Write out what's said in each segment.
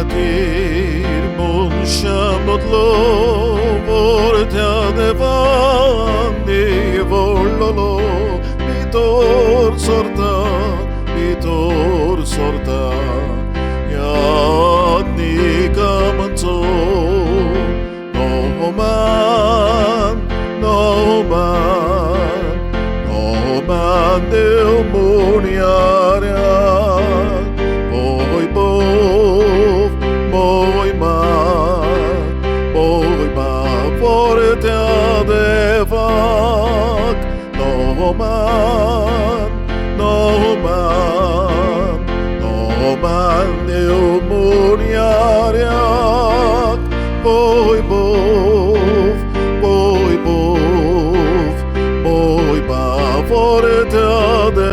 खातीर मनशा मदलो देवांनी व्हडलो भितर सरता यादनी कामांचो no man Deus muniarian Boi ma forte adevak No man Deus muniarian Boi ba forte adevak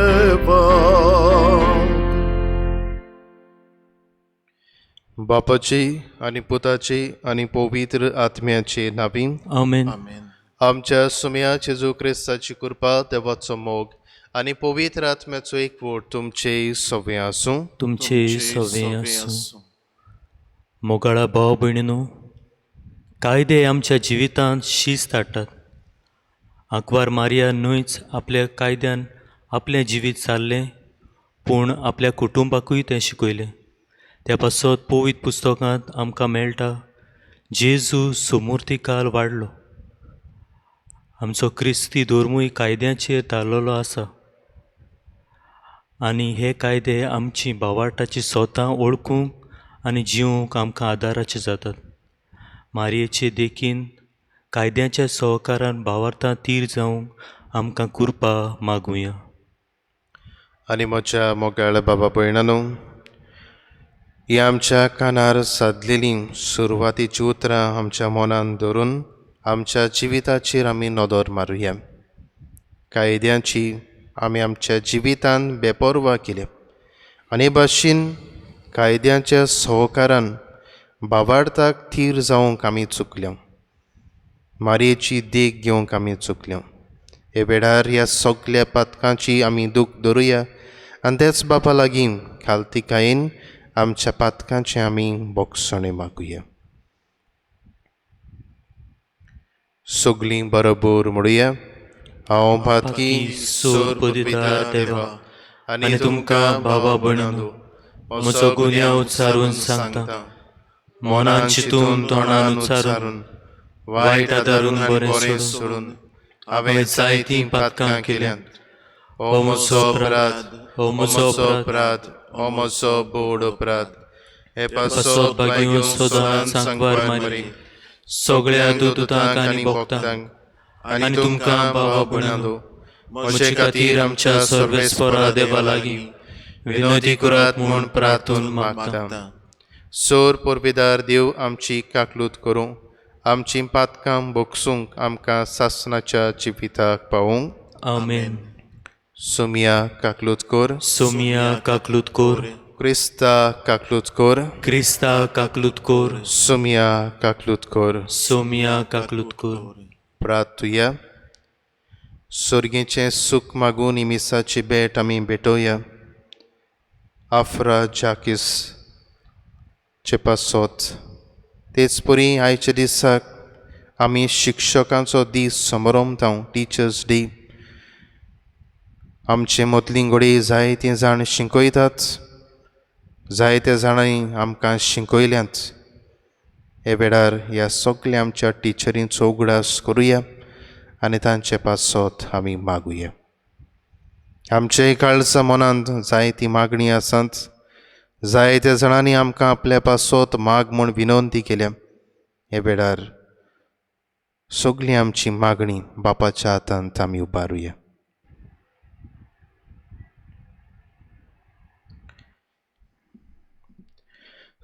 बापाची आणि पुताची आणि पवित्र आत्म्याचे नावी आमेन. आमच्या सुम्या जेजू क्रिस्ताची कृपा देवाचो मोग आणि पवित्र आत्म्याचो एकवट तुमचे सवे आसूं. तुमचे सवे आसूं. मोगाळा भाव भयणीनो, कायदे आमच्या जिवितांत शिस्त हाडटात. आंकवार मारिया न्हयच आपल्या कायद्यान आपलें जिवीत चाललें, पूण आपल्या कुटुंबाकूय तें शिकयलें. त्या पासत पवित्र पुस्तकांत आमकां मेळटा जेजू समूर्तिकाल वाडलो. आमचो क्रिस्ती धर्मूय कायद्याचेर तारलेलो आसा आनी हे कायदे आमची भावार्थाची स्वता ओळखूंक आनी जिवूंक आमकां आदाराचे जातात. मारयेचे देखीन कायद्याच्या सहकारान भावार्थां तीर जावंक आमकां कृपा मागुया. आनी म्हज्या मोगाळ बाबा भयणानो, ही आमच्या कानार सादलेली सुरवातीची उतरां आमच्या मनान धरून आमच्या जिविताचेर आमी नदर मारुया. कायद्याची आमी आमच्या जिवितान बेपरवा केल्या आनी भाशेन कायद्याच्या सहकारान भावार्थाक थीर जावंक आमी चुकल्या. मारयेची देख घेवंक आमी चुकल्या. हे वेळार ह्या सगळ्या पातकांची आमी दूख धरुया आनी तेच बापा लागीं खालतिकायेन आमच्या पातकांचे आमी बोगसणे मागुया. सगळीं बरोबर म्हणुया. हांव पातकी सोर पिता देवा आनी तुमकां बाबा भयणानो म्हजो गुन्यांव उच्चारून सांगता. मनान चिंतून तोंडान उच्चारून वायट आदारून बरें सोडून हांवें जायतीं पातकां केल्यात. हो म्हजो अपराध, हो म्हजो बोड अपराध. हे पासत बागेवन सदांच सांगवार मारी सगळ्या दूतांक आनी भक्तांक आनी तुमकां बाबा भयणानो म्हजे खातीर आमच्या सर्वेस्परा देवा लागीं विनोदी करात म्हूण प्रार्थून मागता. सोर परबीदार देव आमची काकलूत करूं, आमची पातकां बोगसूंक आमकां सासणाच्या जिविताक पावूंक. आमेन. सुमिया काकलूत कोर. सोमिया काकलूत कोर. क्रिस्ता काकलूत कोर. क्रिस्ता काकलूत कोर. सुमिया काकलूत कोर. सोमिया काकलूत कोर. प्रार्थुया. स्वर्गेचें सुख मागून इमिसाची भेट आमी भेटोया. आफ्रा जाकीस चे पासत तेच परी आयच्या दिसाक आमी शिक्षकांचो दीस समारंभांव टिचर्स डे. आमचे मदलीं घडये जायतीं जाण शिकयतात, जायत्या जाणांनी आमकां शिकयल्यांत. हे वेळार ह्या सगळ्या आमच्या टिचरींचो उगडास करुया आनी तांचे पासत आमी मागुया. आमचे काळजा मनांत जायतीं मागणी आसात. जायत्या जाणांनी आमकां आपल्या पासत माग म्हूण विनंती केल्या. हे वेळार सगळी आमची मागणी बापाच्या हातांत आमी उबारुया.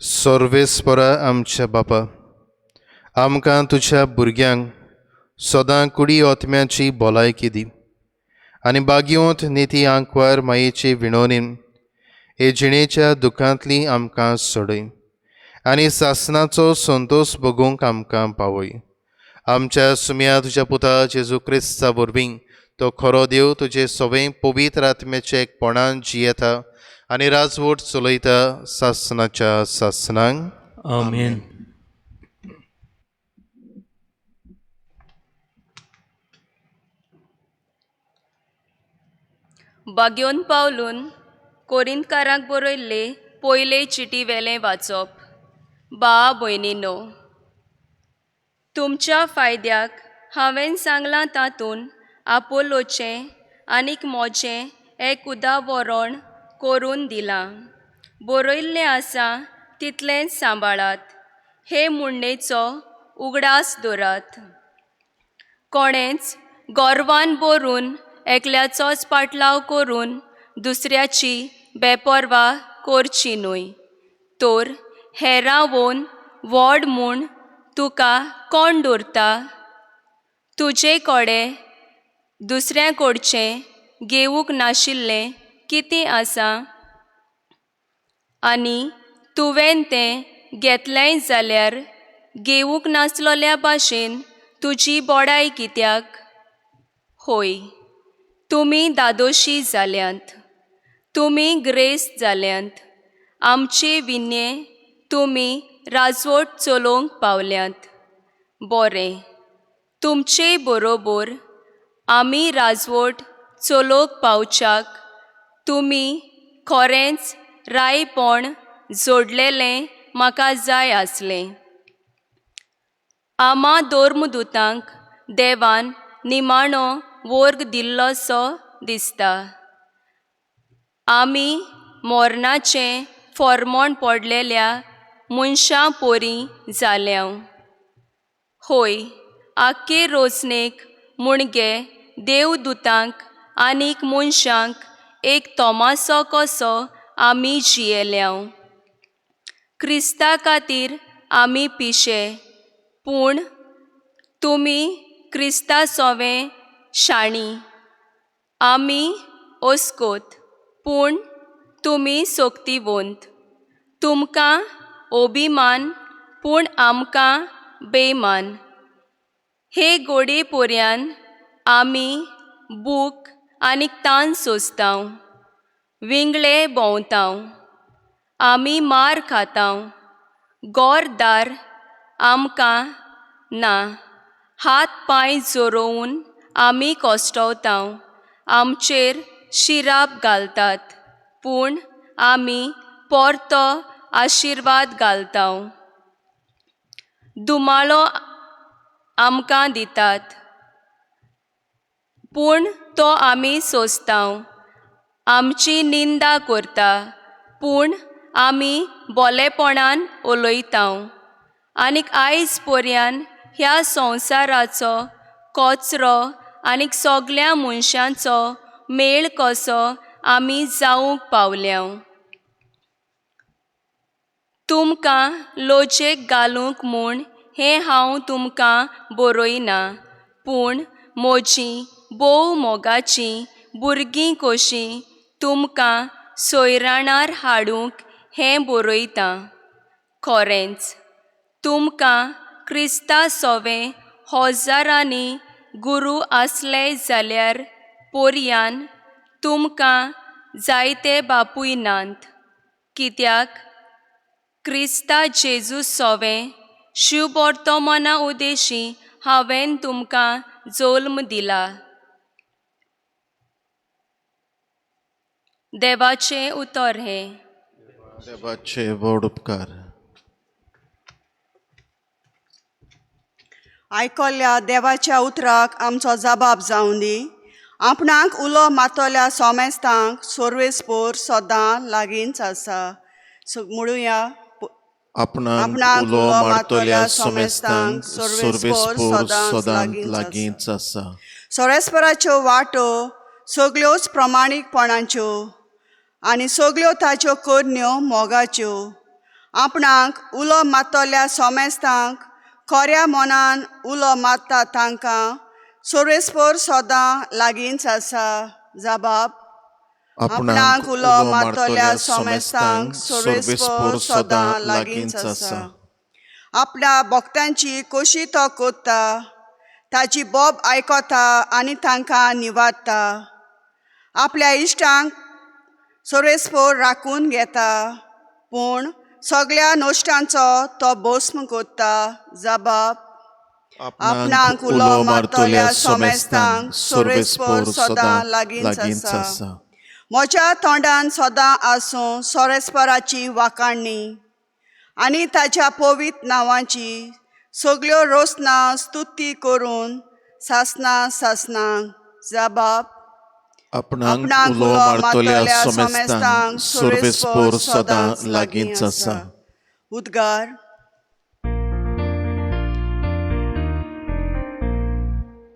सर्वेस्परा आमच्या बापा, आमकां तुज्या भुरग्यांक सदां कुडी ओतम्याची भलायकी दी आनी बागयोंत नेती आंकवार मायेचे विणोनीन हे जिणेच्या दुखांतली आमकां सोडय आनी सासणाचो संतोष भोगूंक आमकां पावय. आमच्या सुम्या तुज्या पुता जेजू क्रिस्ता वरवीं तो खरो देव तुजे सवें पवित्र आत्म्याचे एकपणान जियेता आनी राजवट चलयता सासनाच्या सासनांक आमेन. बागेवन पावलून कोरिंतकारांक बरयल्ले पयले चिटी वेलें वाचप. भयणीनो, तुमच्या फायद्याक हांवें सांगलां तातूंत आपोलोचें आनीक मोजें एक उदाहरण करून दिलां. बरयल्लें आसा तितलेंच सांबाळात. हे मुंडेचो उगडास दवरात. कोणेंच गोरवान भरून एकल्याचोच पाटलाव करून दुसऱ्याची बेपरवा करची न्हय. तर हेरां वोवन व्हड म्हूण तुका कोण दवरता? तुजे कोडे दुसऱ्या कडचें घेवूंक नाशिल्लें कितें आसा? आनी तुवें तें घेतलेंय जाल्यार घेवूंक नासलोल्या भाशेन तुजी बोडाय कित्याक? होय, तुमी दादोशी जाल्यांत, तुमी ग्रेस्त जाल्यांत, आमचे विने तुमी राजवट चलोवंक पावल्यांत. बरें, तुमचे बरोबर आमी राजवट चलोवंक पावच्याक तुमी खरेंच रायपण जोडलेलें म्हाका जाय आसलें. आमा धर्मदुतांक देवान निमाणो वर्ग दिल्लोसो दिसता. आमी मोरणाचें फोर्मोण पडलेल्या मनशां पोरी जाल्यांव. होय, आख्खे रोचणेक मुणगे देवदुतांक आनीक मनशांक एक तोमासो कसो आमी जियेल्यांव. क्रिस्ता खातीर आमी पिशे, पूण तुमी क्रिस्ता सोवें शाणीं. आमी ओस्कोत, पूण तुमी सोक्तीवंत. तुमकां अभिमान, पूण आमकां बेमान. हे घोडे पोरयान आमी बूक आनीक तान सोंसतांव, विंगळे भोंवतांव, आमी मार खातांव. गोरदार आमकां ना, हात पांय जोडोवन आमी कोश्टोवतांव. आमचेर शिराप घालतात, पूण आमी पोरतो आशिर्वाद घालतांव. दुमाळो आमकां दितात, पूण तो आमी सोंसतांव. आमची निंदा करता, पूण आमी बोलेपणान उलयतांव. आनीक आयज पर्यान ह्या संवसाराचो कचरो आनीक सगळ्या मनशांचो मेळ कसो आमी जावंक पावल्यांव. तुमकां लोचेक घालूंक म्हूण हें हांव तुमकां बरयना, पूण म्हजीं बोव मोगाचीं भुरगीं कशीं तुमकां सोयराणार हाडूंक हें बरयतां. खरेंच, तुमकां क्रिस्ता सोवें हजारांनी गुरू आसले जाल्यार पर्यान तुमकां जायते बापूय नात. कित्याक क्रिस्ता जेजू सोवें शिवबोर्तोमाना उदेशी हांवें तुमकां जल्म दिला. देवाचें उतर हें. देवाचे व्हड उपकार. आयकल्ल्या देवाच्या उतराक आमचो जबाब जावं दी. आपणाक उलो मातोल्या सोमेस्तांक सर्वेस्पोर सदां लागींच आसा. म्हणुया, आपणाक उलो मारतोल्या सोमेस्तांक सर्वेस्पोर सदां लागींच आसा. सोरेस्पराच्यो वाटो सगळ्योच प्रमाणीकपणाच्यो आनी सगळ्यो ताच्यो करण्यो मोगाच्यो. आपणाक उलो मातोल्या सोमेस्तांक खऱ्या मनान उलो मारता तांकां सर्वेस्पोर सदां लागींच आसा. जबाब: आपणाक उलो मारतोल्या सोमेस्तांक सर्वेस्पोर सदां लागींच आसा. आपल्या भक्तांची कशी तो कोत्ता, ताची बोब आयकोता आनी तांकां निवाडटा. आपल्या इश्टांक सर्वेस्पोर राखून घेता, पूण सगळ्या नोश्टांचो तो भस्म कोत्ता. जबाब: आपणाक उलो मारतल्या सोमेस्तांक सर्वेस्पोर सदां लागींच आसा. म्हज्या तोंडान सदां आसूं सोरेस्पराची वाखाणणी आनी ताच्या पवित्र नांवाची सगळ्यो रोसना स्तुती करून सासना सासनांक. जबाब: आपणाक उलो मारतल्या सोमेस्तांक सर्वेस्पोर सदां लागींच आसा. उद्गार: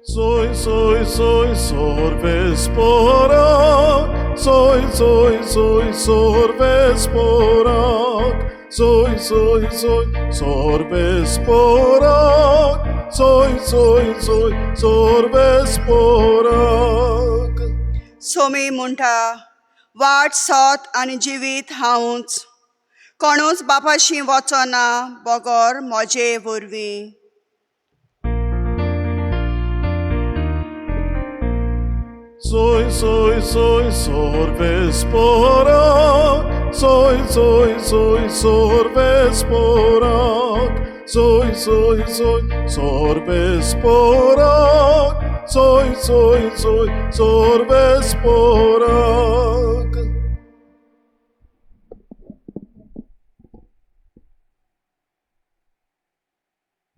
Soy, soy, soy, sorvesporak. Soy, soy, soy, sorvesporak. Soy, soy, soy, sorvesporak. Soy, soy, soy, sorvesporak. Somi म्हणटा, वाट सोत आनी जिवीत हांवूच. कोणूच बापाशी वचना बगोर म्हजे वरवीं. Soy, soy, soy, sorvesporak. Soy, soy, soy, sorvesporak. Soy, soy, soy, sorvesporak. Soy, soy, soy, sorvesporak.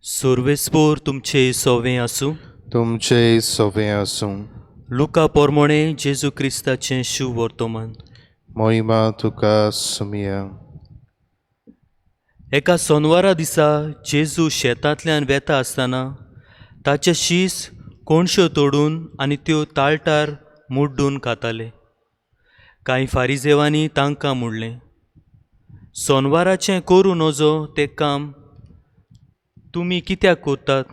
सर्वेस्पोर तुमचे सोवें आसूं. तुमचे सोवें आसूं. लुका पोरमोणे जेजू क्रिस्ताचें शुभ वर्तमान. मोहिमा तुका सुमिया. एका सोनवारा दिसा जेजू शेतांतल्यान वेता आसतना ताचे शीस कोणश्यो तोडून आनी त्यो ताळटार मुड्डून खाताले. कांय फारिजेवांनी तांकां म्हणलें, सोनवाराचें करूं नजो तें काम तुमी कित्याक कोत्तात?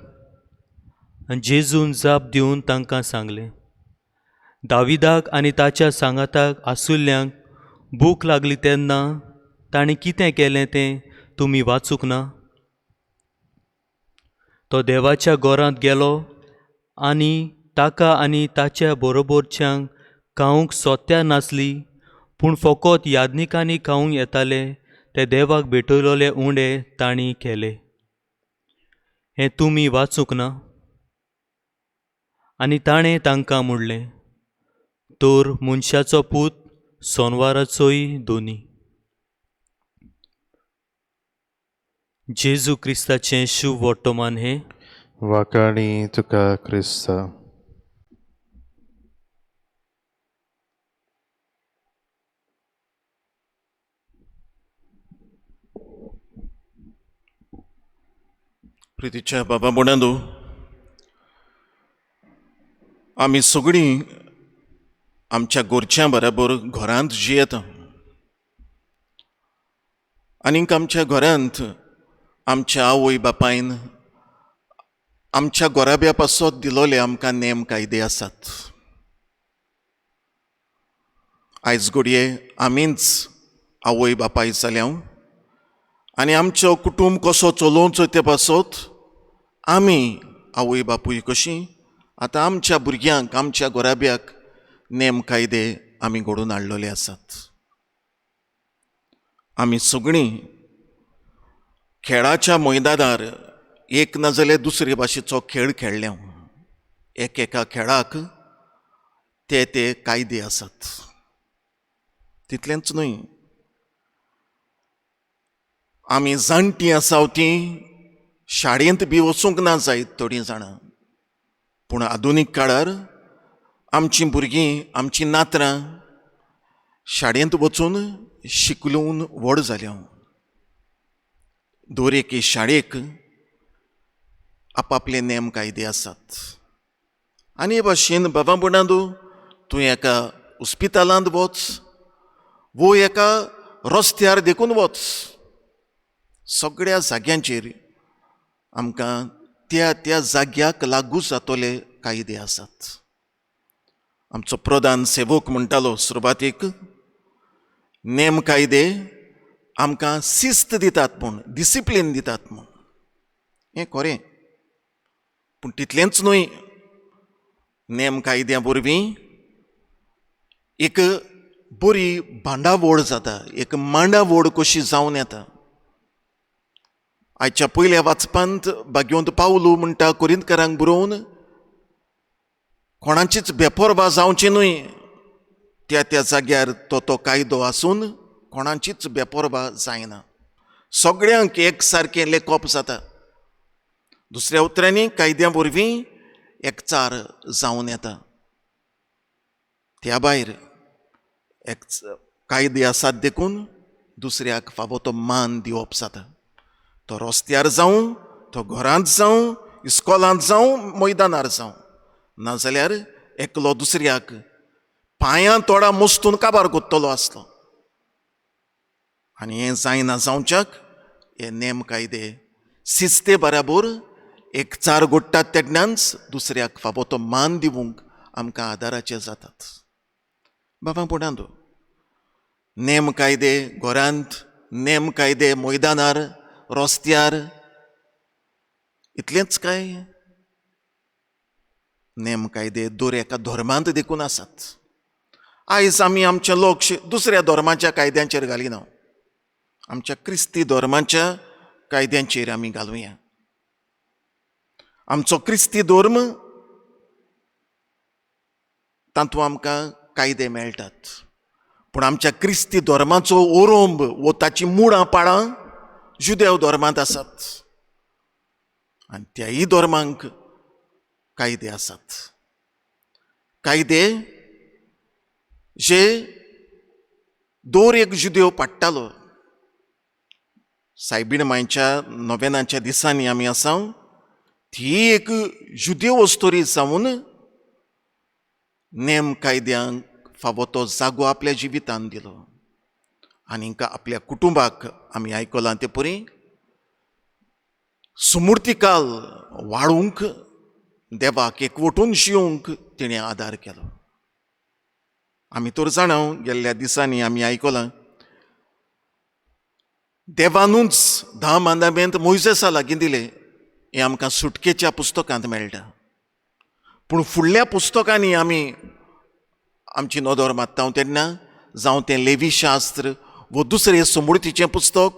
आनी जेजून जाप दिवन तांकां सांगलें, दाविदाक आनी ताच्या सांगाताक आसुल्ल्यांक भूक लागली तेन्ना ताणें कितें केलें तें तुमी वाचूंक ना? तो देवाच्या घरांत गेलो आनी ताका आनी ताच्या बरोबरच्यांक खावंक सोत्या नासली, पूण फकत यादनिकांनी खावंक येताले ते देवाक भेटयलोले उंडे तांणी केले. हें तुमी वाचूंक ना? आनी ताणें तांकां म्हणलें, तर मनशाचो पूत सोनवाराचोय दोनी. जेजू क्रिस्ताचें शुभ वर्तमान हें. वाखाणी तुका क्रिस्ता. प्रितीच्या बाबा बुडांदू, आमी सगळीं आमच्या घरच्यां बरोबर घरांत जियेता. आनीक आमच्या घरांत आमच्या आवय बापायन आमच्या गोराब्या पासत दिलोले आमकां नेम कायदे आसात. आयज घडये आमीच आवय बापाय जाल्यां आनी आमचो कुटूंब कसो चलोवचो ते पासत आमी आवय बापूय कशीं आतां आमच्या भुरग्यांक आमच्या गोराब्याक नेम कायदे आमी घडोवन हाडलेले आसात. आमी सगळीं खेळाच्या मैदानार एक नाजाल्यार दुसरे भाशेचो खेळ खेळ्ळ्या. एकेका खेळाक ते कायदे आसात. तितलेंच न्हय, आमी जाणटीं आसाव तीं शाळेंत बी वचूंक ना जायत थोडीं जाणां, पूण आधुनीक काळार आमचीं भुरगीं आमचीं नातरां शाळेंत वचून शिकलून व्हड जाल्या. दर एके शाळेक आपापले नेम कायदे आसात. आनी हे भाशेन बाबा बुडांदू, तूं एका हॉस्पिटलांत वच वो एका रस्त्यार देखून वच, सगळ्या जाग्यांचेर आमकां त्या त्या जाग्याक लागू जातले कायदे आसात. आमचो प्रधान सेवक म्हणटालो सुरवातेक, नेम कायदे आमकां शिस्त दितात म्हूण, डिसिप्लीन दितात म्हूण. हें खरें, पूण तितलेंच न्हय, नेम कायद्या वरवीं एक बरी भांडावळ जाता, एक मांडावळ कशी जावन येता. आयच्या पयल्या वाचपांत भाग्यवंत पावलू म्हणटा कोरिंतकारांक बरोवन, कोणाचीच बेपरवा जावची न्हय, त्या त्या जाग्यार तो कायदो आसून कोणाचीच बेपरवा जायना, सगळ्यांक एक सारकें लेखप जाता. दुसऱ्या उतरांनी कायद्या वरवीं एकचार जावन येता. त्या भायर कायदे आसात देखून दुसऱ्याक फावो तो मान दिवप जाता. तो रस्त्यार जावं, तो घरांत जावं, इस्कॉलांत जावं, मैदानार जावं, नाजाल्यार एकलो दुसऱ्याक पांयां तोंडां मस्तून काबार कोत्तलो आसलो. आनी हें जायना जावच्याक हे नेम कायदे शिस्ते बराबर एकचार घडटात तेन्नाच दुसऱ्याक फावो तो मान दिवंक आमकां आदाराचे जातात. बाबा पुणांदो, नेम कायदे घरांत, नेम कायदे मैदानार, रस्त्यार, इतलेंच काय? नेम कायदे दर एका धर्मांत देखून आसात. आयज आमी आमचें लक्ष दुसऱ्या धर्माच्या कायद्यांचेर घालिना, आमच्या क्रिस्ती धर्माच्या कायद्यांचेर आमी घालुया. आमचो क्रिस्ती धर्म, तातूंत आमकां कायदे मेळटात, पूण आमच्या क्रिस्ती धर्माचो ओरोंब वो ताची मुळां पाळां जुदेव धर्मांत आसात, आनी त्याय धर्मांक कायदे आसात. कायदे जे दर एक जुदेव पाडटालो. सायबीण मांयच्या नोवेनाच्या दिसांनी आमी आसा, ती एक जुदेव वस्तोरी जावन नेम कायद्यांक फावो तो जागो आपल्या जिवितांत दिलो. आनीक आपल्या कुटुंबाक आमी आयकलां ते परी सुमूर्तिकाल वाडूंक, देवाक एकवटून जिवंक तिणें आदार केलो. आमी तर जाणा, गेल्ल्या दिसांनी आमी आयकलां, देवानूच 10 मांदामेंत मोइसेसा लागीं दिले, हें आमकां सुटकेच्या पुस्तकांत मेळटा. पूण फुडल्या पुस्तकांनी आमी आमची नदर मात्ता तेन्ना, जावं तें लेवी शास्त्र वो दुसरें समृद्धीचें पुस्तक,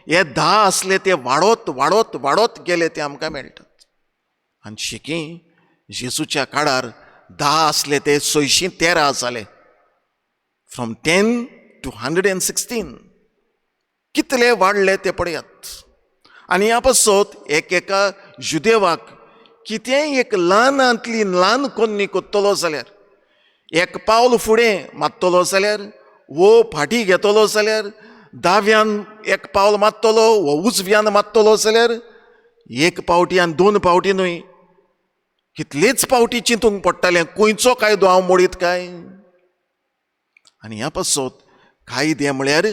हे 10 आसले ते वाडत वाडत वाडत गेले ते आमकां मेळटात. आनी शिकी जेजूच्या काळार 10 आसले ते 613 जाले. फ्रॉम 10 to 116 कितले वाडले ते पळयात. आनी ह्या पासत एका जुदेवाक कितेंय एक ल्हानांतली ल्हान कोन्नी कोत्तलो जाल्यार, एक पावल फुडें मात्तलो जाल्यार, वो फाटीं घेतलो जाल्यार, दाव्यान एक पावल मात्तलो वो उजव्यान मात्तलो जाल्यार, एक पावटी आनी 2 पावटी न्हय, कितलेच पावटी चिंतूंक पडटालें खंयचो कायदो हांव मोडीत काय. आनी ह्या पासत कायदे म्हळ्यार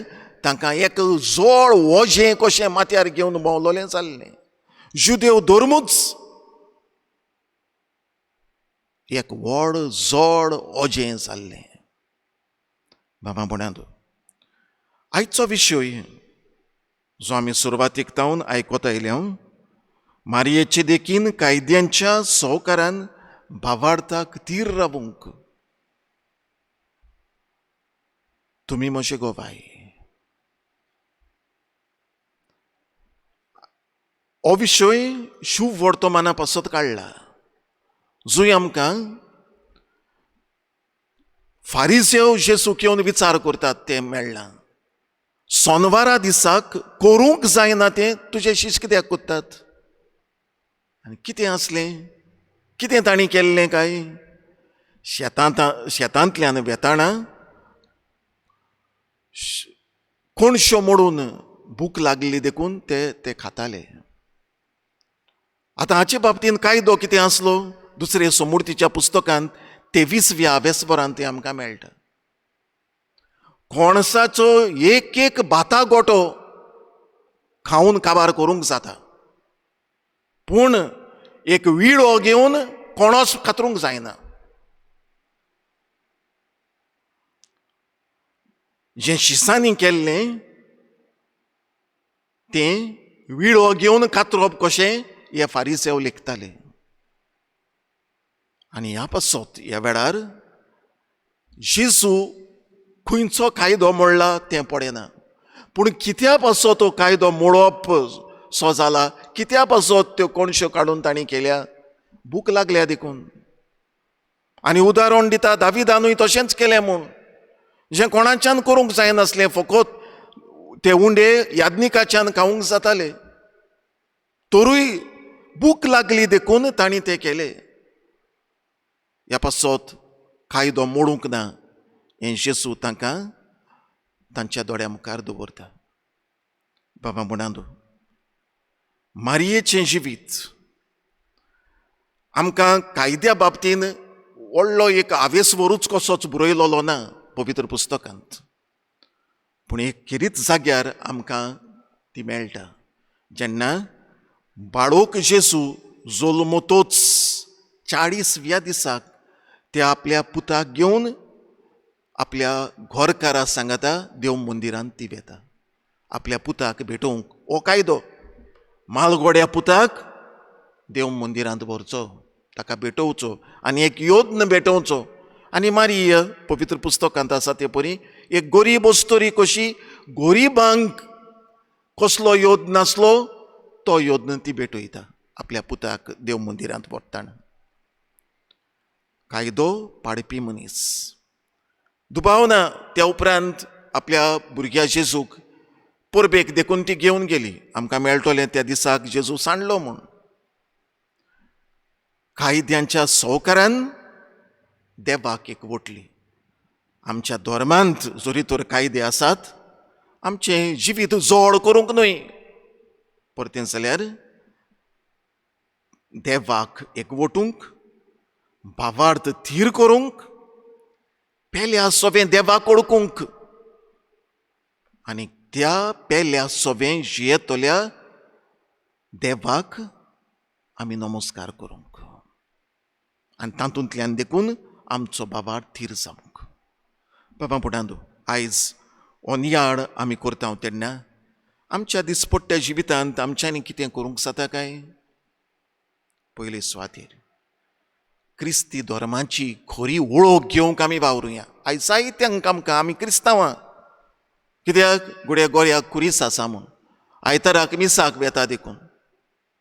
तांकां एक जोड वजें कशें माथ्यार घेवन भोंवलोलें जाल्लें. जुदेव धर्मूच एक व्हड जोड ओजें जाल्लें. बाबा भोंवड्यांत, आयचो विशय जो आमी सुरवातीक तावन आयकत आयल्या, मारयेचे देखीन कायद्यांच्या सहकारान भावार्थाक थीर रावूंक तुमी म्हजे गोवाय. हो विशय शुभ वर्तमाना पासत काडला, जंय आमकां फारिसेव जे सुकेवन विचार करतात ते मेळ्ळां. सोनवारा दिसाक करूंक जायना तें तुजे शिश्य कित्याक कोत्तात? आनी कितें आसलें? कितें तांणी केल्लें काय? शेतांतल्यान वेताळां कोणश्यो मोडून भूक लागली देखून ते खाताले. आतां हाचे बाबतींत कायदो कितें आसलो? दुसरे समृद्धीच्या पुस्तकांत 23व्या वेस्परांत तें आमकां मेळटा. कोणसाचो एक भाता गोटो खावन काबार करूंक जाता, पूण एक विळो घेवन कोणोस कातरूंक जायना. जें शिसांनी केल्लें तें विळो घेवन कातरप कशें हे फारिसेव लेखताले. आनी ह्या पासत ह्या वेळार जेजू खंयचो कायदो मोडला तें पडना, पूण कित्या पासो तो कायदो मोडप सो जाला, कित्या पासो त्यो कोणश्यो काडून तांणी केल्या, भूक लागल्या देखून. आनी उदाहरण दिता दाविदानूय तशेंच केलें म्हूण. जें कोणाच्यान करूंक जायनासलें, फकत ते उंडे याज्ञिकाच्यान खावूंक जाताले, तरूय भूक लागली देखून तांणी तें केलें. ह्या पासत कायदो मोडूंक ना हें जेजू तांकां तांच्या दोळ्या मुखार दवरता. बाबा म्हणांदो, मारयेचें जिवीत आमकां कायद्या बाबतीन व्हडलो एक आवेसवरूच कसोच बरयलोलो ना पवित्र पुस्तकांत, पूण एक खेरीत जाग्यार आमकां ती मेळटा. जेन्ना बाळोक जेजू जल्मतोच 40व्या दिसाक ते आपल्या पुताक घेवन आपल्या घोरकारा सांगता देव मंदिरांत ती वेता आपल्या पुताक भेटोवंक. हो कायदो, मालगोड्या पुताक देव मंदिरांत व्हरचो, ताका भेटोवचो आनी एक योद्न भेटोवचो. आनी मारिय पवित्र पुस्तकांत आसा ते परी एक गरीब अस्तोरी कशी गरीबांक कसलो योद्न नासलो तो योद्न ती भेटयता आपल्या पुताक देव मंदिरांत व्हरतना. कायदो पाळपी मनीस दुबावना त्या उपरांत आपल्या भुरग्या जेजूक परबेक देखून ती घेवन गेली. आमकां मेळटलें त्या दिसाक जेजू सांडलो म्हूण. कायद्यांच्या संवकारान देवाक एकवटली. आमच्या धर्मांत जरी तर कायदे आसात, आमचें जिवीत जोड करूंक न्हय, परतें जाल्यार देवाक एकवटूंक, भावार्थ थीर करूंक, पेल्या सोबें देवाक ओळखूंक आनी त्या पेल्या सोबें जियेतल्या देवाक आमी नमस्कार करूंक आनी तातूंतल्यान देखून आमचो भावार्थ थीर जावंक. बाबा पुणांदो, आयज हो नियाळ आमी करता तेन्ना आमच्या दिसपट्ट्या जिवितांत आमच्यांनी कितें करूंक जाता काय? पयले सुवातेर क्रिस्ती धर्माची खरी वळख घेवंक आमी वावरुया. आयज जायत्यांक आमकां आमी क्रिस्तांवां, कित्याक गुड्या गोऱ्याक कुरीस आसा म्हूण, आयताराक मिसाक वेता देखून,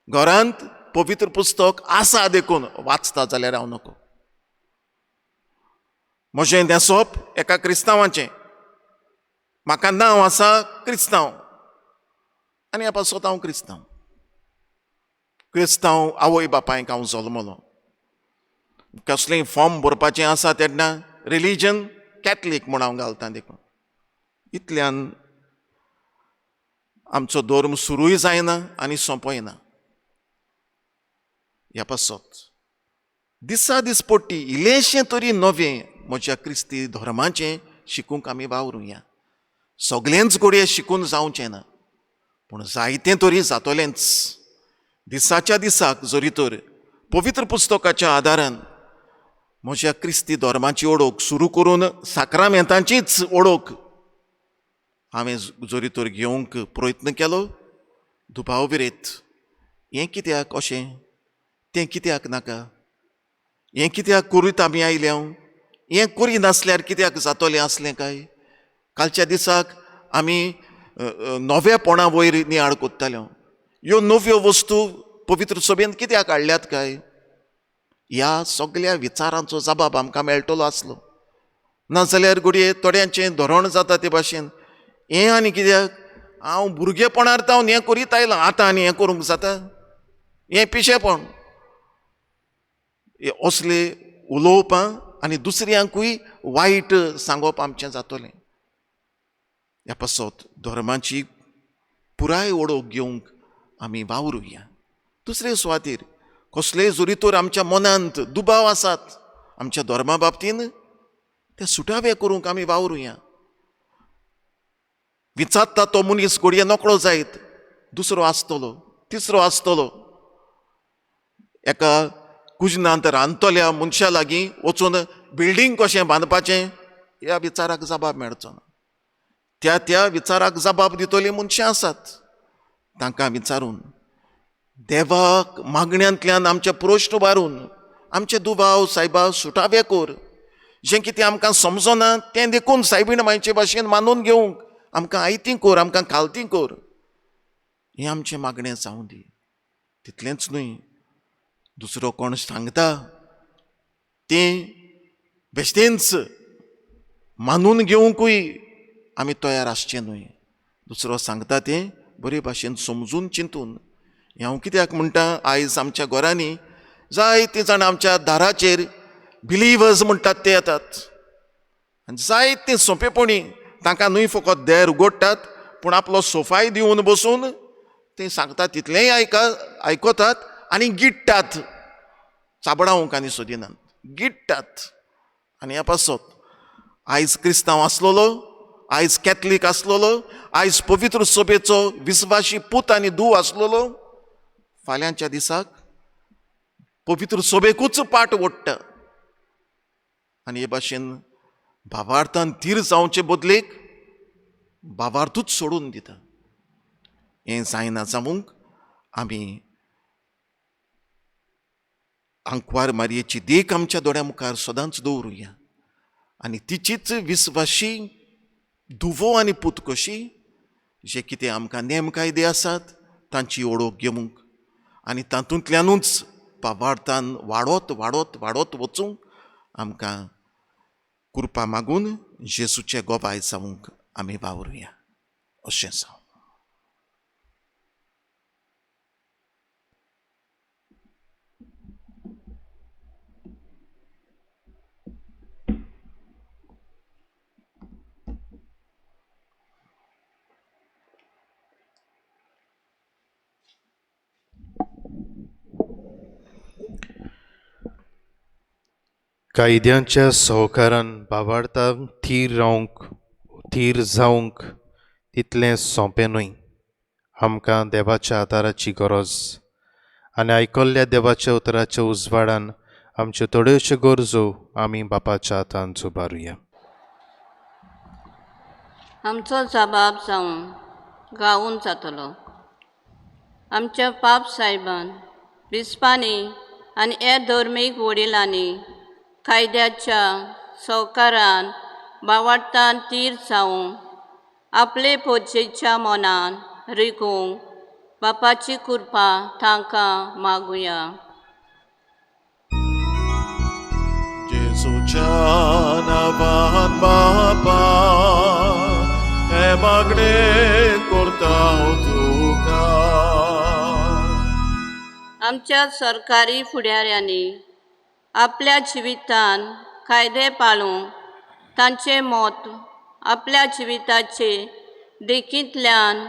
घरांत पवित्र पुस्तक आसा देखून वाचता जाल्यार हांव नकळो. म्हजें न्हेसप एका क्रिस्तांवाचें, म्हाका नांव आसा क्रिस्तांव आनी ह्या पासत हांव क्रिस्तांव. क्रिस्तांव आवय बापायक हांव जल्मलो. कसलेंय फॉर्म भरपाचें आसा तेन्ना रिलीजन कॅथलीक म्हूण हांव घालता देखून. इतल्यान आमचो धर्म सुरूय जायना आनी सोंपयना. ह्या पासत दिसा दिसपट्टी इल्लेशें तरी नवें म्हज्या क्रिस्ती धर्माचें शिकूंक आमी वावरुया. सगळेंच घडये शिकून जावचें ना, पूण जायतें तरी जातलेंच. दिसाच्या दिसाक जरी तर पवित्र पुस्तकाच्या आदारान म्हज्या क्रिस्ती धर्माची ओळख सुरू करून साक्रामेंतांचीच ओळख हांवें जरी तर घेवंक प्रयत्न केलो, दुबाव विरेत. हें कित्याक अशें, तें कित्याक नाका, हें कित्याक करीत आमी आयल्या, हें करिनासल्यार कित्याक जातलें आसलें काय? कालच्या दिसाक आमी नवेपणा वयर नियाळ कोत्ताल्यो. ह्यो नव्यो वस्तू पवित्र सभेंत कित्याक हाडल्यात काय? ह्या सगळ्या विचारांचो जबाब आमकां मेळटलो आसलो. नाजाल्यार घडये थोड्यांचें धोरण जाता ते भाशेन, हें आनी कित्याक, हांव भुरगेपणांत हांव हें करीत आयलां, आतां आनी हें करूंक जाता? हें पिशेपण. असले उलोवपां आनी दुसऱ्यांकूय वायट सांगप आमचें जातलें. ह्या पासत धर्माची पुराय वळख घेवंक आमी वावरुया. दुसरे सुवातेर कसलेय जरी तर आमच्या मनांत दुबाव आसात आमच्या धर्मा बाबतीन, ते सुटावे करूंक आमी वावरुया. विचारता तो मनीस घडये नकळो जायत, दुसरो आसतलो, तिसरो आसतलो. एका कुजनांत रांदतल्या मनशा लागीं वचून बिल्डींग कशें बांदपाचें ह्या विचाराक जबाब मेळचो ना. त्या त्या विचाराक जबाब दितलीं मनशां आसात. तांकां विचारून देवाक मागण्यांतल्यान आमचे प्रश्न उबारून आमचे दुबाव सायबा सुटावे कर. जें कितें आमकां समजना तें देखून सायबीण मांयचे भाशेन मानून घेवंक आमकां आयतीं कोर, आमकां खालतीं कोर, हें आमचें मागणें जावं दी. तितलेंच न्हय, दुसरो कोण सांगता तें बेश्टेंच मानून घेवंकूय आमी तयार आसचें न्हय. दुसरो सांगता तें बरे भाशेन समजून चिंतून. हें हांव कित्याक म्हणटा, आयज आमच्या घरांनी जायतीं जाणां आमच्या दाराचेर बिलिवर्स म्हणटात ते येतात आनी जायतीं सोंपेपणी तांकां न्हय फकत देर उगडटात पूण आपलो सोफाय दिवन बसून ते सांगतात तितलेंय आयकतात आनी गिडटात. चाबडावंक आनी सोदिनात, गिडटात. आनी ह्या पासत आयज क्रिस्तांव आसलोलो, आयज कॅथलीक आसलोलो, आयज पवित्र सभेचो विस्वाशी पूत आनी धूव आसलोलो, फाल्यांच्या दिसाक पवित्र सभेकूच पाट ओडटा आनी हे भाशेन भावार्थान धीर जावचे बदलेक भावार्थूच सोडून दिता. हें जायना जावंक आमी आंकवार मारयेची देख आमच्या दोळ्या मुखार सदांच दवरुया आनी तिचीच विस्वाशी धुवो आनी पूत कशी जे कितें आमकां नेम कायदे आसात तांची ओळख घेवंक आनी तातूंतल्यानूच भावार्थान वाडत वाडत वाडत वचूंक आमकां कृपा मागून जेजूचे गोबाय जावंक आमी वावरुया. अशें जावं. कायद्यांच्या सहकारान भावार्थाक थीर जावंक तितलें सोंपें न्हय. आमकां देवाच्या आदाराची गरज आनी आयकल्ल्या देवाच्या उतराच्या उजवाडान आमच्यो थोड्योश्यो गरजो आमी बापाच्या हातांत झुबारुया. आमचो जबाब जावन गावून जातलो. आमच्या पाप साहेबान विस्पांनी आनी हेर धर्मीक वडिलांनी कायद्याच्या सहकारान भावार्थान थीर जावं आपले पोजेच्या मनान रिकोवंक बापाची कृपा तांकां मागुया. जेजूच्या नांवान बापा हे मागणें करता हांव तुका. आमच्या सरकारी फुडाऱ्यांनी आपल्या जिवितान कायदे पाळूंक तांचें मत आपल्या जिविताचे देखींतल्यान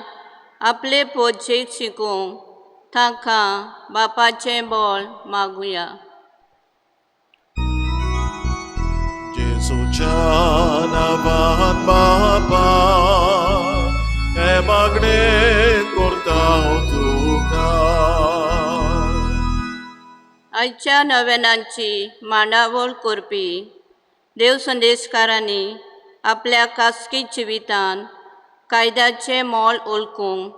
आपले पोजेक शिकोवंक तांकां बापाचें बळ मागुया. जेजूच्या नांवान बापा हे मागणें करता हांव तुका. आयच्या नव्यानांची मांडावळ करपी देव संदेशकारांनी आपल्या खासगी जिवितान कायद्याचें मोल ओळखूंक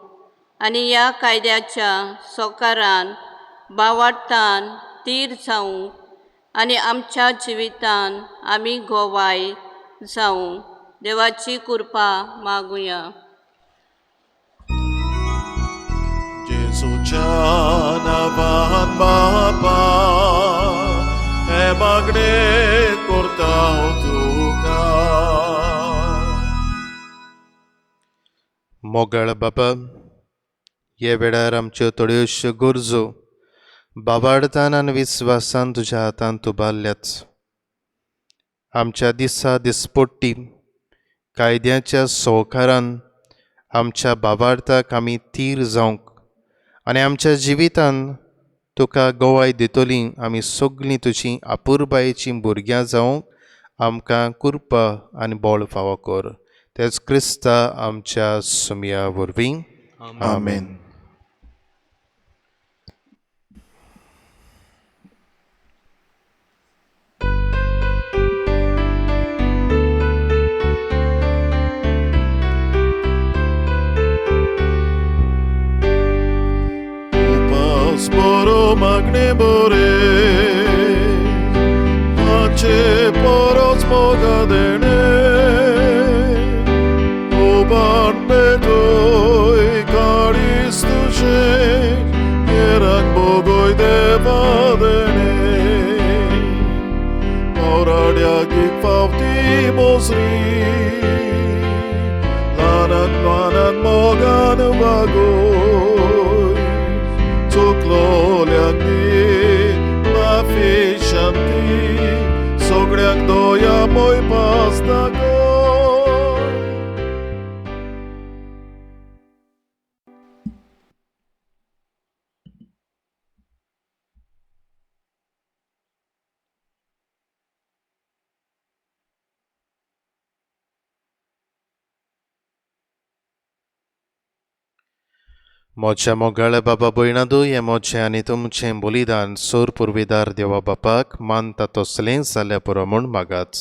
आनी ह्या कायद्याच्या सहकारान भावार्थान थीर जावंक आनी आमच्या जिवितान आमी गोवाय जावंक देवाची कृपा मागुया. जेजूच्या नांवान बापा हे मागणें करता हांव तुका. मोगाळ बाबा, हे वेळार आमच्यो थोड्योश्यो गरजो भावार्थान आनी विस्वासान तुज्या हातांत उबारल्यात. आमच्या दिसा दिसपट्टी कायद्याच्या सहकारान आमच्या भावार्थाक आमी थीर जावंक आनी आमच्या जिवितान तुका गोवाय दितलीं आमी सगळीं तुजीं आपुरबायेचीं भुरग्यां जावंक आमकां कृपा आनी बळ फावो कर. तेच क्रिस्ता आमच्या सुमया वरवीं. आमेन. Magne bore, pace poros Naglanan mogan bagoy Cukloल्याक दी माफी शांती सगळ्यांक दोया मोय पास दाखोय मोच्या मोगाळ बाबा भयणादू हें मोचें आनी तुमचें बलिदान सोर पुर्विदार देवा बापाक मानता तसलें जाल्या पुरो म्हूण मागात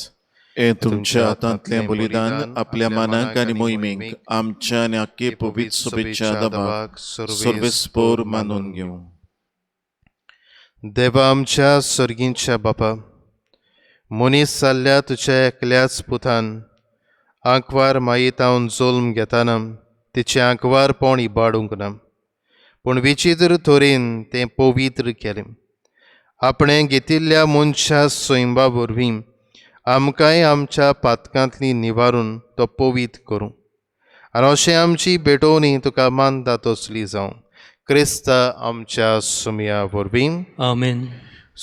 हे तुमच्या हातांतलें बलिदान आपल्या मानाक आनी मोहिमेक आमच्या आनी आख्खे पवित्र सभेच्या दाबाक सर्वेस्पोर मानून घेवं देवा आमच्या सर्गींच्या बापा मनीस जाल्ल्या तुज्या एकल्याच पुतान आंकवार मायेत हांव जोल्म घेताना तिचें आंकवारपण इबाडूंक ना पूण विचित्र तरेन तें पवित्र केलें आपणें घेतिल्ल्या मनशा स्वयंबा वरवीं आमकांय आमच्या पातकांतली निवारून तो पवित्र करूं आनी अशें आमची भेटोवणी तुका मानता तसली जावं क्रिस्ता आमच्या सुमया वरवीं आमेन.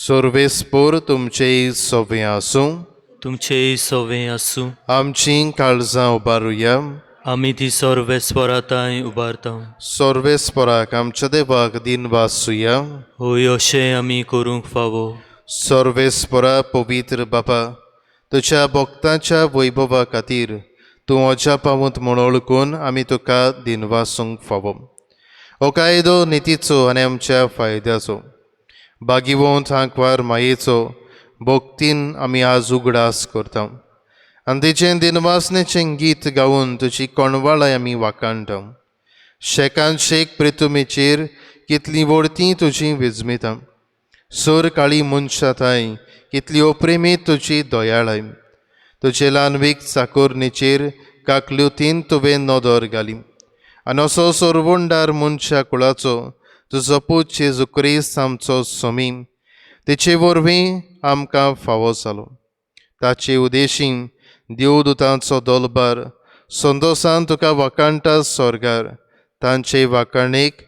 सर्वेस्पोर तुमचें सवें आसूं तुमचेय सवें आसूं. आमचीं काळजां उबारुया आमी ती सर्वेस्पराताय उबारता. सर्वेस्पराक आमच्या देवाक दिनवासुया होय अशें आमी करूंक फावो. सर्वेस्परा पवित्र बापा तुज्या भक्तांच्या वैभवा खातीर तूं अजा पावूंत म्हूण ओळखून आमी तुका दिनवासूंक फावो हो कायदो नितीचो आनी आमच्या फायद्याचो बागिवंत आंकवार मायेचो भक्तीन आमी आज उगडास करता आनी तिचें दिनवासनेचें गीत गावून तुजी कोणवाळाय आमी वाखाणटा शेकांशेक प्रितुमेचेर कितलीं वर्तीं तुजीं विजमिता सोर काळी मनशाताय कितली अप्रेमीत तुजी दयाळाय तुजे ल्हानवीक चाकोरणेचेर काकल्युतीन तुवें नदर घाली आनी असो सोरवंडार मनशा कुळाचो तुजो पूत जेजू क्रिस्त आमचो समी तेचे वरवीं आमकां फावो जालो ताचे उदेशीं देवदुतांचो दलबार संदोसान तुका वाखाणटा स्वर्गार तांचे वाखाणेक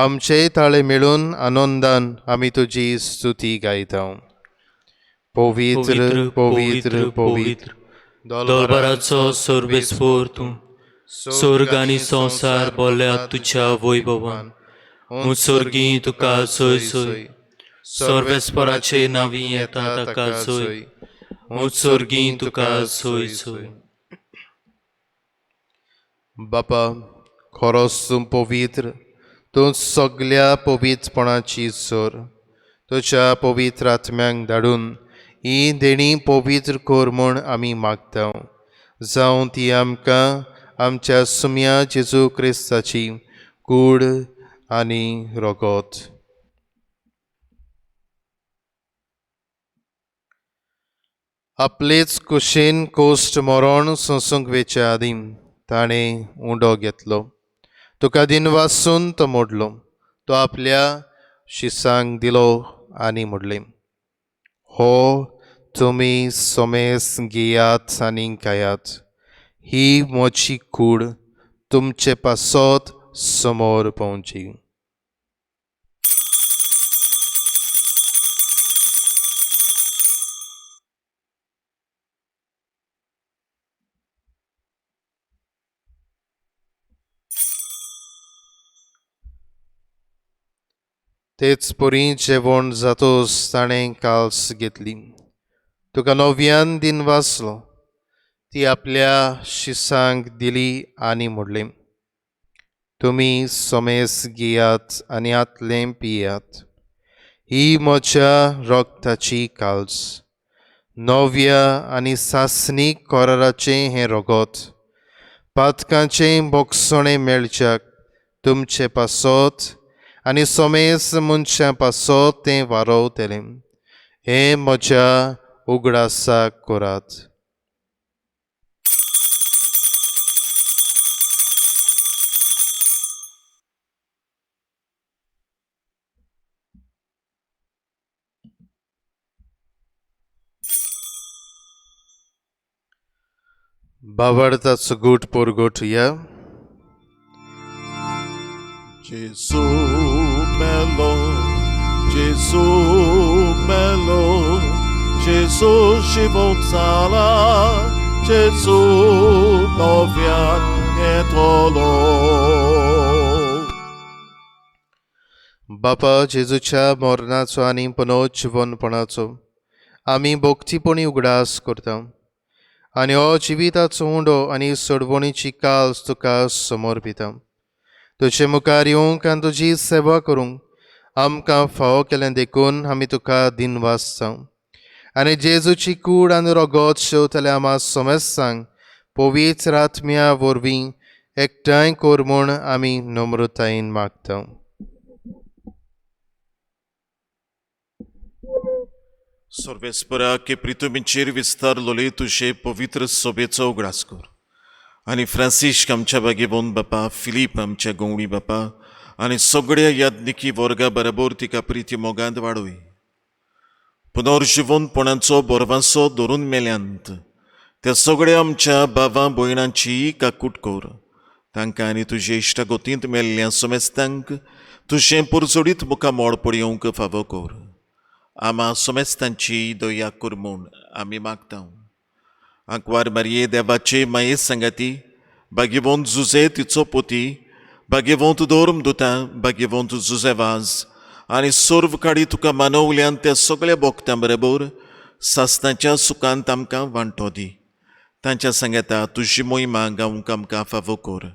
आमचेय ताळे मेळून आनंदान आमी तुजी स्तुती गायता पवित्र पवित्र पवित्र दोलबाराचो सर्वेस्पोर तूं स्वर्ग आनी संवसार बोल्ल्यात तुज्या वैभवान उत्सर्गी तुका सोय सोय सर्वेस्पराचे नांवी येता ताका सोय उत्सर्गी तुका सोय सोय. बापा खरोच तूं पवित्र तूं सगल्या पवित्रपणाची सोर तुज्या पवित्र आत्म्यांक धाडून ही देणी पवित्र कर म्हूण आमी मागता जावं ती आमकां आमच्या सुम्या जेजू क्रिस्ताची कूड आनी रगत. आपलेच कुशीन कोश्ट मरण सोंसूंक वेच्या आदीं ताणें उंडो घेतलो तुका दिनवासून तो मोडलो तो आपल्या शिसांक दिलो आनी म्हणलें हो तुमी सोमेस घेयात आनी खायात ही म्हजी कूड तुमचे पासत समोर पावची. तेच परी जेवण जातोच ताणें काल्स घेतली तुका नव्यान दिन वाचलो ती आपल्या शिसांक दिली आनी म्हणलें तुमी सोमेस घेयात आनी आतलें पियात ही म्हज्या रगताची काल्स नव्या आनी सासणीक कराराचें हें रगत पातकांचें बोगसणें मेळच्याक तुमचे पासत आनी सोमेस मनशां पासत तें वारोवतलें हें म्हज्या उगडासाक करात. बावडताचो गूट पोरगोटुया Gesù melo, Gesù melo, Gesù shivotsala, Gesù nowian nietolo. बापा जेजूच्या मरणाचो आनी पुनोज्जीवनपणाचो आमी भोगतीपणी उगडास करता आनी हो जिविताचो उंडो आनी सोडवणीची कास तुका समर्पिता. तुजे मुखार येवंक आनी तुजी सेवा करूंक आमकां फावो केलें देखून आमी तुका दिनवासता आनी जेजूची कूड आनी रगत शेवतल्या आमा समेस्तांक पवित्र आत्म्या वरवीं एकठांय कोर म्हूण आमी नम्रतायेन मागता. सर्वेस्परा के प्रितुमीचेर विस्तारलोले तुजे पवित्र सोबेचो उगडास कर आनी फ्रांसीश आमच्या बागेबोन बापा, फिलीप आमच्या गवळी बापा आनी सगळ्या याज्ञिकी वर्गा बरोबर तिका प्रिती मोगांत वाडोय. पुनर्जीवनपणाचो बोरवांसो धरून मेल्यांत त्या सगळ्या आमच्या भावां भयणांची काकूट कर. तांकां आनी तुजे इश्टागोतींत मेल्ल्या समेस्तांक तुजें पुरजोडीत मुखार मोड पडयोंक फावो कर. आमा समेस्तांची दया कर म्हूण आमी मागता. आंकवार मारये देवाचे माये सांगाती, भाग्यवंत जुजे तिचो पोती, भाग्यवंत दोर्म दुतां, भाग्यवंत जुजे वाज आनी सर्व काडी तुका मानवल्यान त्या सगळ्या भोगत्यां बरोबर सासणाच्या सुखांत आमकां वांटो दी. तांच्या सांगता तुजी मोहिमा गावंक आमकां फावो कर.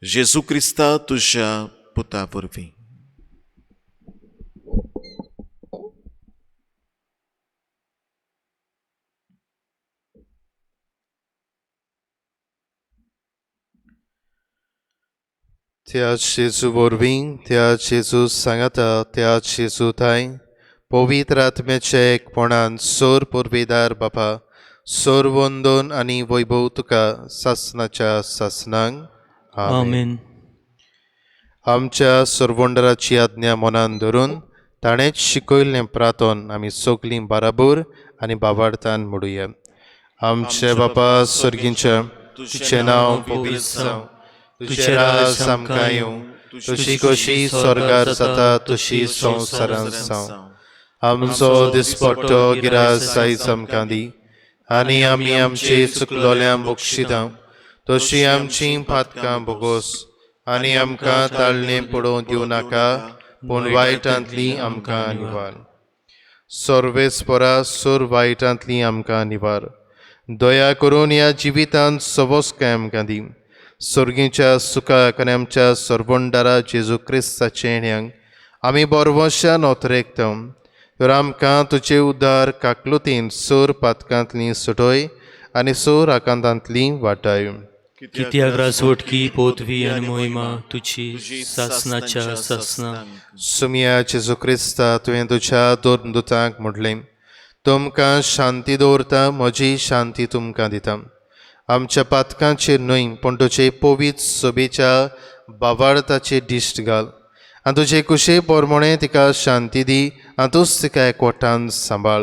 जेजू क्रिस्ता तुज्या पुता वरवीं. त्या जेजू वरवीं, त्या जेजू सांगता, त्या जेजू थंय पवित्र आत्म्याचे एकपणान सोर पुरवेदार बापा, सोर वंदन आनी वैभव तुका सासणाच्या सासणांक आमेन. आमच्या सर्वंडराची आज्ञा मनान धरून ताणेंच शिकयल्लें प्रार्थन आमी सगलीं बाराबोर आनी बाबार्थान म्हणुया. आमचे बापा सर्गींच्या, तुजें नांव पवित्र जावं, तुजें राज आमकां येवं, तुजी कशी स्वर्गार जाता तशी संवसारांत जावं. आमचो दिसपट्टो गिरास आयज आमकां दी आनी आमी आमची चुकलोल्यांक बक्षिता तशी आमचीं पातकां भोगोस आनी आमकां ताळणे पडोवंक दिवं नाका पूण वायटांतली आमकां निवार. सर्वेस्परा सूर वायटांतली आमकां निवार. दया करून ह्या जिवितांत सवस्काय आमकां दी. सर्गीच्या सुखाक आनी आमच्या सर्वंडारा जेजू क्रिस्ताचे येण्याक आमी बोरवोशान ओतरेकता. तर आमकां तुजे उदार काकलुतीन सोर पातकांतली सुटोय आनी सोर आकांतांतली वाटाय. कित्याक राजवटकी, पोतवी आनी मोहिमा तुजी सासणाच्या सासणांक. सुमिया जेजू क्रिस्ता तुवें तुज्या दोन दुतांक म्हणलें, तुमकां शांती दवरता, म्हजी शांती तुमकां दिता. आमच्या पातकांचेर न्हय पूण तुजे पवित्र सोबेच्या बाबार्थाचे दिश्ट घाल आनी तुजे कुशे पोरमोणें तिका शांती दी आनी तूंच तिका एकवटान सांबाळ.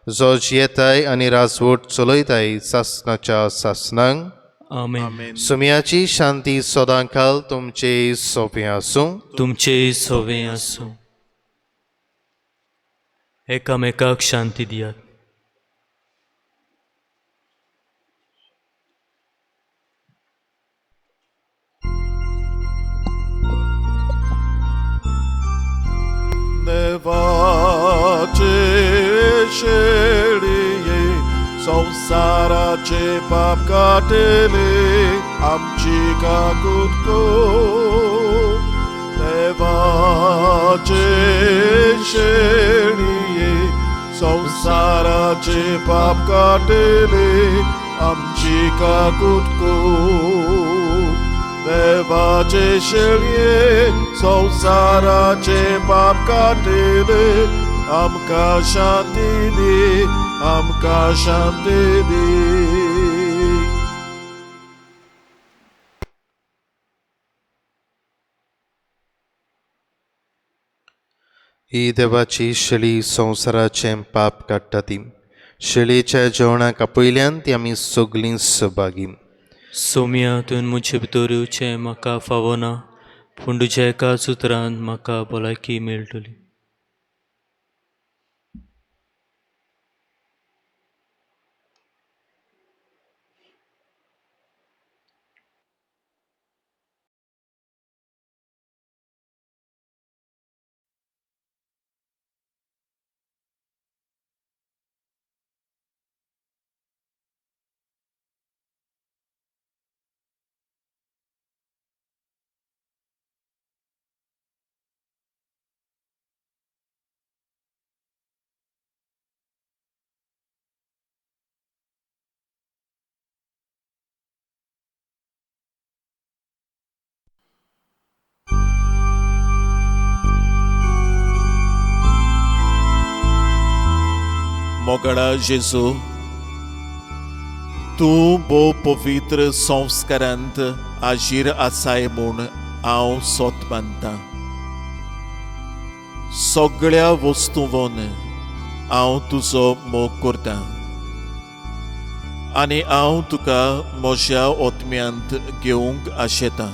जो जियेताय आनी राजवट चलयताय सासणाच्या सासणांक. आमेन. सुमियाची शांती सदांकाल तुमचे सोबे आसूं. तुमचे सोवे आसूं. एकामेकाक शांती दियात. देवाचे शेळये संसाराचे पाप काटेले आमची काकूट कर. देवाचे शेळये संसाराचे पाप काटेले आमची काकूट कर. देवाचे शेळये संसाराचे पाप काटेले आमकां शांती दी, आमकां शांती दी. ही देवाची शेळी संवसाराचें पाप काडटा ती. शेळयेच्या जेवणाक आपयल्यान ती आमी सगलीं सहभागी. सोम्या तुवें म्हजे भितर येवचें म्हाका फावो ना, पूण तुज्या एकाच उतरान म्हाका भलायकी मेळटली. मोगळा जेजू, तूं भोव पवित्र संस्कारांत आजीर आसाय म्हूण हांव सोत मानतां. सगळ्या वस्तूंवन हांव तुजो मोग करतां आनी हांव तुका म्हज्या ओतम्यांत घेवंक आशेतां.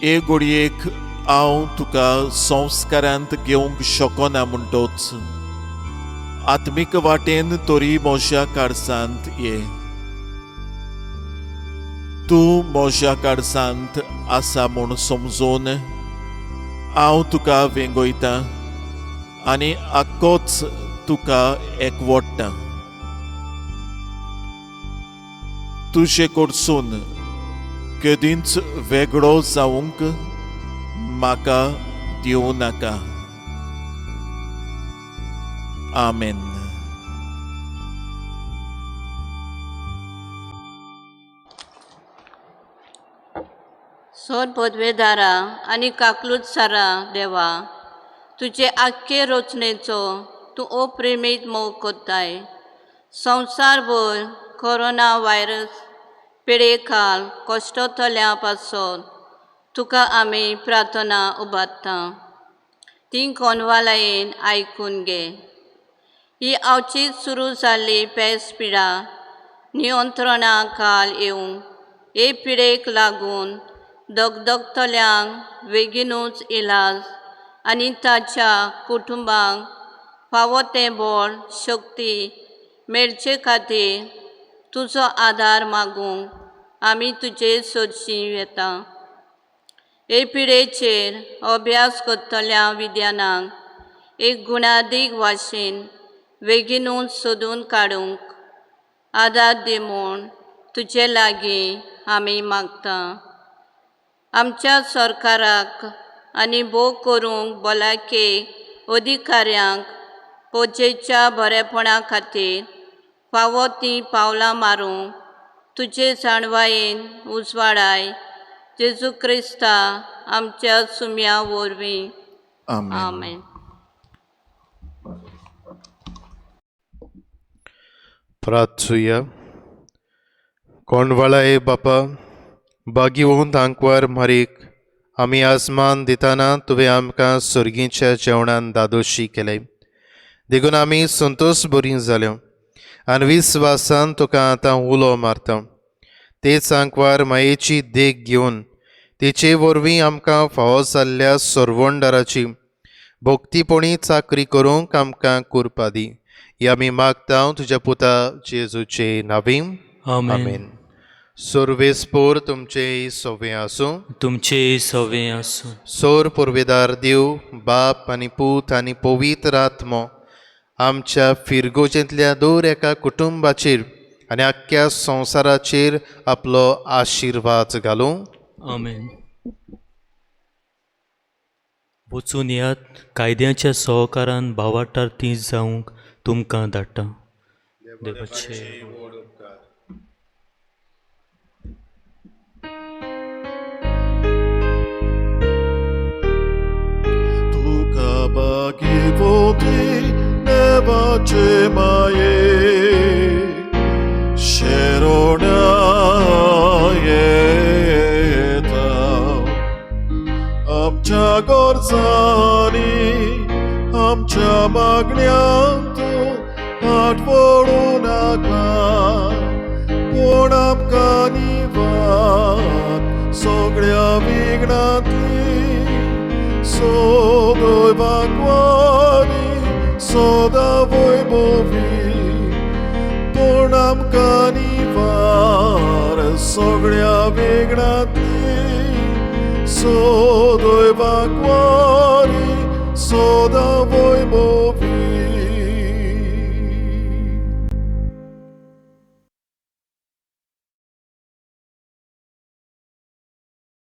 हे घडयेक हांव तुका संस्कारांत घेवंक शकना म्हणटोच आत्मीक वाटेन तरी म्हज्या कारसांत ये. तूं म्हज्या कारसांत आसा म्हूण समजून हांव तुका वेंगयतां आनी आख्खोच तुका एकवटतां. तुजे कडसून केदींच वेगळो जावंक म्हाका दिवं नाका. आमेन. सोर पदवेदारा आनी काकलूतसारा देवा, तुजे आख्खे रचनेचो तूं अप्रेमीत मोग कोत्ताय. संवसारभर कोरोना व्हायरस पिडे खाल कश्टतल्या पासत तुका आमी प्रार्थना उबारता. ती कोनवालायेन आयकून घे. ही अवचीत सुरू जाल्ली पेस पिडा नियंत्रणा खाल येवंक हे पिडेक लागून दगदगतल्यांक बेगीनूच इलाज आनी ताच्या कुटुंबांक फावो तें बळ शक्ती मेळचे खातीर तुजो आदार मागूंक आमी तुजे सोदशीं येता. हे पिडेचेर अभ्यास करतल्या विद्यानांक एक गुणादीक भाशेन बेगीनूच सोदून काडूंक आदार दी म्हूण तुजे लागीं आमी मागता. आमच्या सरकाराक आनी भोग करूंक भलायके अधिकाऱ्यांक पोजेच्या बरेपणा खातीर फावो तीं पावलां मारूंक तुजे जाणवायेन उजवाडाय. जेजू क्रिस्ता आमच्या सुम्या वरवीं. आमेन. आमेन. प्रार्थुया. कोणवाळाय बापा, बागीवंत आंकवार मारीक आमी आसमान दिताना तुवें आमकां सर्गीच्या जेवणान दादोशी केले. देखून आमी संतोश बरीं जाल्यो आनी विस्वासान तुका आतां उलो मारता. तेच आंकवार मायेची देख घेवन तिचे वरवीं आमकां फावो जाल्ल्या सर्वंडाराची भोक्तीपणी चाकरी करूंक आमकां कुरपा दी. ही आमी मागता तुज्या पुता जेजूचे नांवीं. आमेन. सर्वेस्पोर तुमचे सोवे आसूं. तुमचे सवे आसूं. सोर पुर्वेदार देव, बाप आनी पूत आनी पवित्र आत्मो आमच्या फिरगोजेंतल्या दर एका कुटुंबाचेर आनी आख्ख्या संवसाराचेर आपलो आशिर्वाद घालूं. आमेन. वचून यात कायद्याच्या सहकारान भावाटार ती जावंक तुमकां धाडटा. देवाचे तुका बागीवंती देवाचे माये शेरोण्या येता. आमच्या गरजांनी आमच्या मागण्यांक आठवडू नाका, पूण आमकां निवार सगळ्या वेगळांतली सदोय भागवानी सदा वैभवी पूण आमकां निवार सगळ्या वेगळांतली सदोय भागवानी सदा वैभवी